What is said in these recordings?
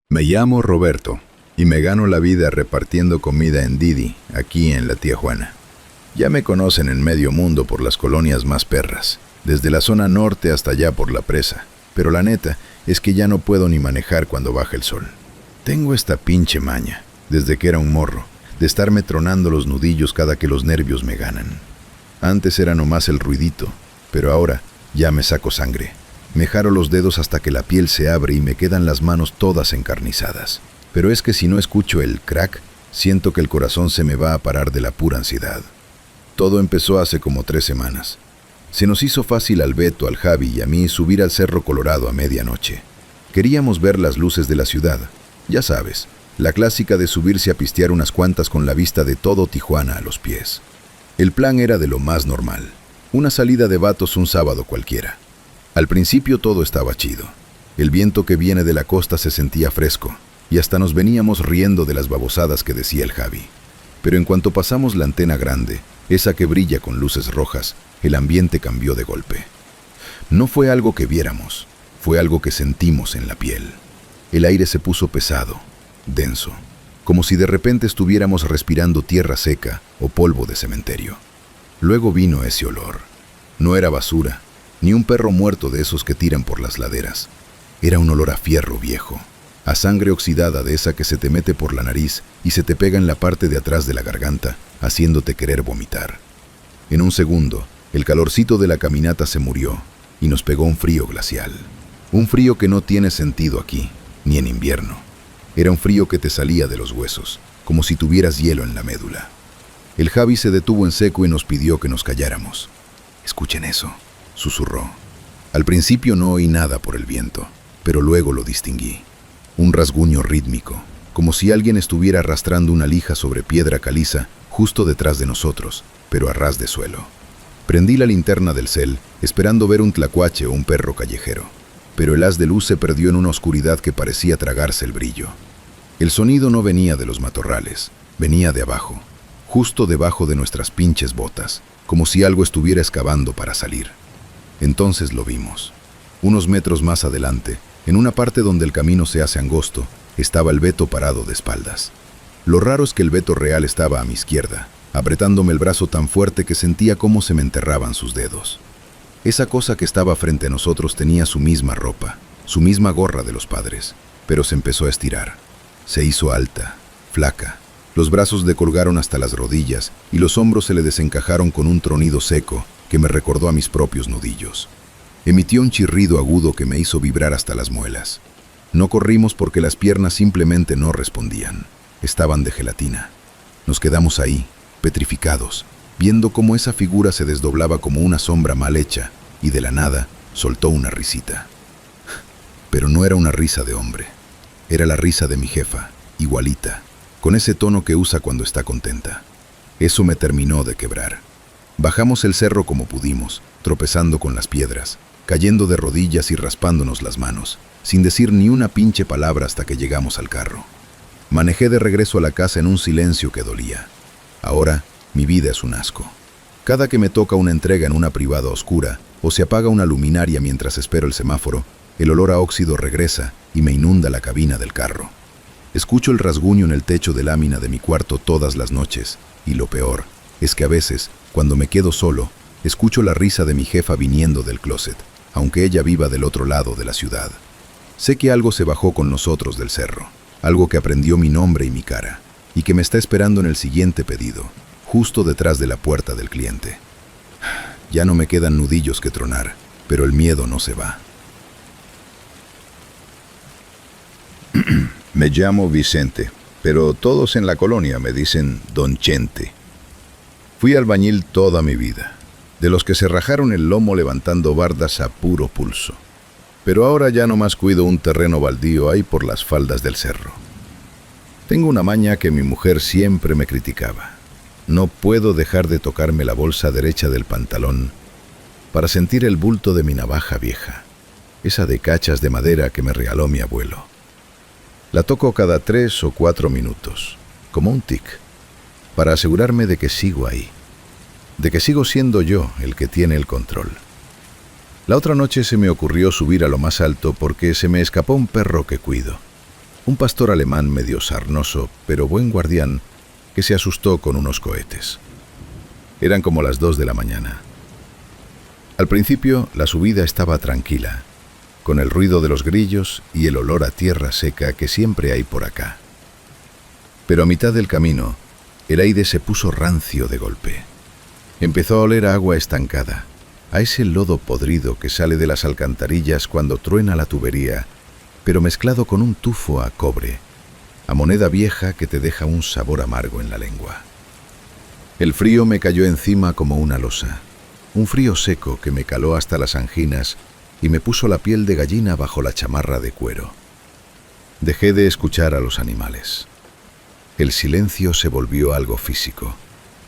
Me llamo Roberto y me gano la vida repartiendo comida en Didi, aquí en la Tía Juana. Ya me conocen en medio mundo por las colonias más perras, desde la zona norte hasta allá por la presa, pero la neta es que ya no puedo ni manejar cuando baja el sol. Tengo esta pinche maña, desde que era un morro, de estarme tronando los nudillos cada que los nervios me ganan. Antes era nomás el ruidito, pero ahora ya me saco sangre. Me jaro los dedos hasta que la piel se abre y me quedan las manos todas encarnizadas. Pero es que si no escucho el crack, siento que el corazón se me va a parar de la pura ansiedad. Todo empezó hace como 3 semanas. Se nos hizo fácil al Beto, al Javi y a mí subir al Cerro Colorado a medianoche. Queríamos ver las luces de la ciudad. Ya sabes, la clásica de subirse a pistear unas cuantas con la vista de todo Tijuana a los pies. El plan era de lo más normal. Una salida de vatos un sábado cualquiera. Al principio todo estaba chido. El viento que viene de la costa se sentía fresco, y hasta nos veníamos riendo de las babosadas que decía el Javi. Pero en cuanto pasamos la antena grande, esa que brilla con luces rojas, el ambiente cambió de golpe. No fue algo que viéramos, fue algo que sentimos en la piel. El aire se puso pesado, denso, como si de repente estuviéramos respirando tierra seca o polvo de cementerio. Luego vino ese olor. No era basura, ni un perro muerto de esos que tiran por las laderas. Era un olor a fierro viejo, a sangre oxidada de esa que se te mete por la nariz y se te pega en la parte de atrás de la garganta, haciéndote querer vomitar. En un segundo, el calorcito de la caminata se murió y nos pegó un frío glacial. Un frío que no tiene sentido aquí, ni en invierno. Era un frío que te salía de los huesos, como si tuvieras hielo en la médula. El Javi se detuvo en seco y nos pidió que nos calláramos. «Escuchen eso», susurró. Al principio no oí nada por el viento, pero luego lo distinguí. Un rasguño rítmico, como si alguien estuviera arrastrando una lija sobre piedra caliza justo detrás de nosotros, pero a ras de suelo. Prendí la linterna del cel, esperando ver un tlacuache o un perro callejero, pero el haz de luz se perdió en una oscuridad que parecía tragarse el brillo. El sonido no venía de los matorrales, venía de abajo, justo debajo de nuestras pinches botas, como si algo estuviera excavando para salir. Entonces lo vimos. Unos metros más adelante, en una parte donde el camino se hace angosto, estaba el Beto parado de espaldas. Lo raro es que el Beto real estaba a mi izquierda, apretándome el brazo tan fuerte que sentía cómo se me enterraban sus dedos. Esa cosa que estaba frente a nosotros tenía su misma ropa, su misma gorra de los padres, pero se empezó a estirar. Se hizo alta, flaca. Los brazos le colgaron hasta las rodillas y los hombros se le desencajaron con un tronido seco que me recordó a mis propios nudillos. Emitió un chirrido agudo que me hizo vibrar hasta las muelas. No corrimos porque las piernas simplemente no respondían. Estaban de gelatina. Nos quedamos ahí, petrificados, viendo cómo esa figura se desdoblaba como una sombra mal hecha y de la nada soltó una risita. Pero no era una risa de hombre. Era la risa de mi jefa, igualita, con ese tono que usa cuando está contenta. Eso me terminó de quebrar. Bajamos el cerro como pudimos, tropezando con las piedras, cayendo de rodillas y raspándonos las manos, sin decir ni una pinche palabra hasta que llegamos al carro. Manejé de regreso a la casa en un silencio que dolía. Ahora, mi vida es un asco. Cada que me toca una entrega en una privada oscura, o se apaga una luminaria mientras espero el semáforo, el olor a óxido regresa y me inunda la cabina del carro. Escucho el rasguño en el techo de lámina de mi cuarto todas las noches, y lo peor es que a veces, cuando me quedo solo, escucho la risa de mi jefa viniendo del closet, aunque ella viva del otro lado de la ciudad. Sé que algo se bajó con nosotros del cerro, algo que aprendió mi nombre y mi cara, y que me está esperando en el siguiente pedido, justo detrás de la puerta del cliente. Ya no me quedan nudillos que tronar, pero el miedo no se va. Me llamo Vicente, pero todos en la colonia me dicen Don Chente. Fui albañil toda mi vida, de los que se rajaron el lomo levantando bardas a puro pulso. Pero ahora ya no más cuido un terreno baldío ahí por las faldas del cerro. Tengo una maña que mi mujer siempre me criticaba. No puedo dejar de tocarme la bolsa derecha del pantalón para sentir el bulto de mi navaja vieja, esa de cachas de madera que me regaló mi abuelo. La toco cada 3 o 4 minutos, como un tic, para asegurarme de que sigo ahí, de que sigo siendo yo el que tiene el control. La otra noche se me ocurrió subir a lo más alto porque se me escapó un perro que cuido. Un pastor alemán medio sarnoso, pero buen guardián, que se asustó con unos cohetes. Eran como las 2 de la mañana. Al principio, la subida estaba tranquila, con el ruido de los grillos y el olor a tierra seca que siempre hay por acá. Pero a mitad del camino, el aire se puso rancio de golpe. Empezó a oler a agua estancada, a ese lodo podrido que sale de las alcantarillas cuando truena la tubería, pero mezclado con un tufo a cobre, a moneda vieja que te deja un sabor amargo en la lengua. El frío me cayó encima como una losa, un frío seco que me caló hasta las anginas y me puso la piel de gallina bajo la chamarra de cuero. Dejé de escuchar a los animales. El silencio se volvió algo físico,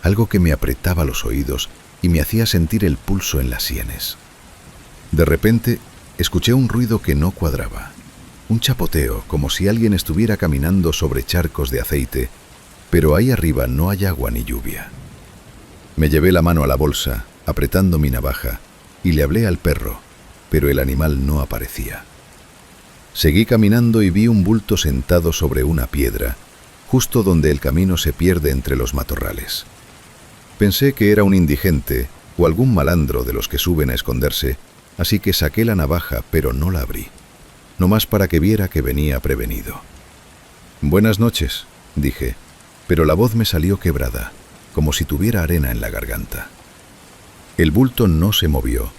algo que me apretaba los oídos y me hacía sentir el pulso en las sienes. De repente, escuché un ruido que no cuadraba. Un chapoteo, como si alguien estuviera caminando sobre charcos de aceite, pero ahí arriba no hay agua ni lluvia. Me llevé la mano a la bolsa, apretando mi navaja, y le hablé al perro, pero el animal no aparecía. Seguí caminando y vi un bulto sentado sobre una piedra, justo donde el camino se pierde entre los matorrales. Pensé que era un indigente o algún malandro de los que suben a esconderse, así que saqué la navaja, pero no la abrí, nomás para que viera que venía prevenido. «Buenas noches», dije, pero la voz me salió quebrada, como si tuviera arena en la garganta. El bulto no se movió,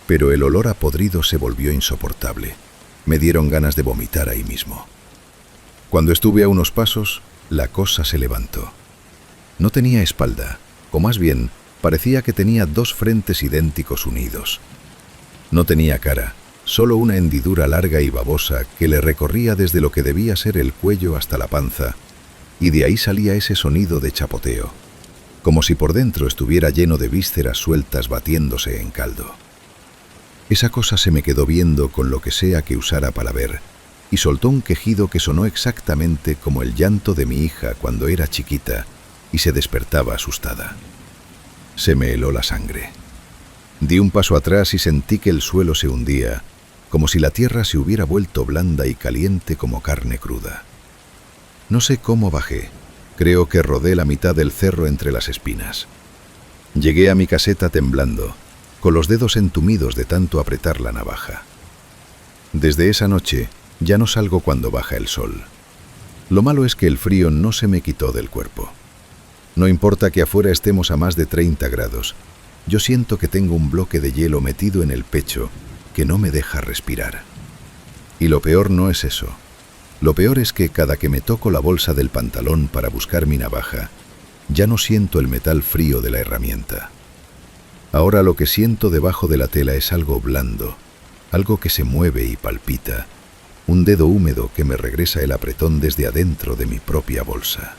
pero el olor a podrido se volvió insoportable. Me dieron ganas de vomitar ahí mismo. Cuando estuve a unos pasos, la cosa se levantó. No tenía espalda, o más bien, parecía que tenía 2 frentes idénticos unidos. No tenía cara, solo una hendidura larga y babosa que le recorría desde lo que debía ser el cuello hasta la panza, y de ahí salía ese sonido de chapoteo, como si por dentro estuviera lleno de vísceras sueltas batiéndose en caldo. Esa cosa se me quedó viendo con lo que sea que usara para ver, y soltó un quejido que sonó exactamente como el llanto de mi hija cuando era chiquita y se despertaba asustada. Se me heló la sangre. Di un paso atrás y sentí que el suelo se hundía, como si la tierra se hubiera vuelto blanda y caliente como carne cruda. No sé cómo bajé, creo que rodé la mitad del cerro entre las espinas. Llegué a mi caseta temblando, con los dedos entumidos de tanto apretar la navaja. Desde esa noche, ya no salgo cuando baja el sol. Lo malo es que el frío no se me quitó del cuerpo. No importa que afuera estemos a más de 30 grados, yo siento que tengo un bloque de hielo metido en el pecho que no me deja respirar. Y lo peor no es eso. Lo peor es que cada que me toco la bolsa del pantalón para buscar mi navaja, ya no siento el metal frío de la herramienta. Ahora lo que siento debajo de la tela es algo blando, algo que se mueve y palpita, un dedo húmedo que me regresa el apretón desde adentro de mi propia bolsa.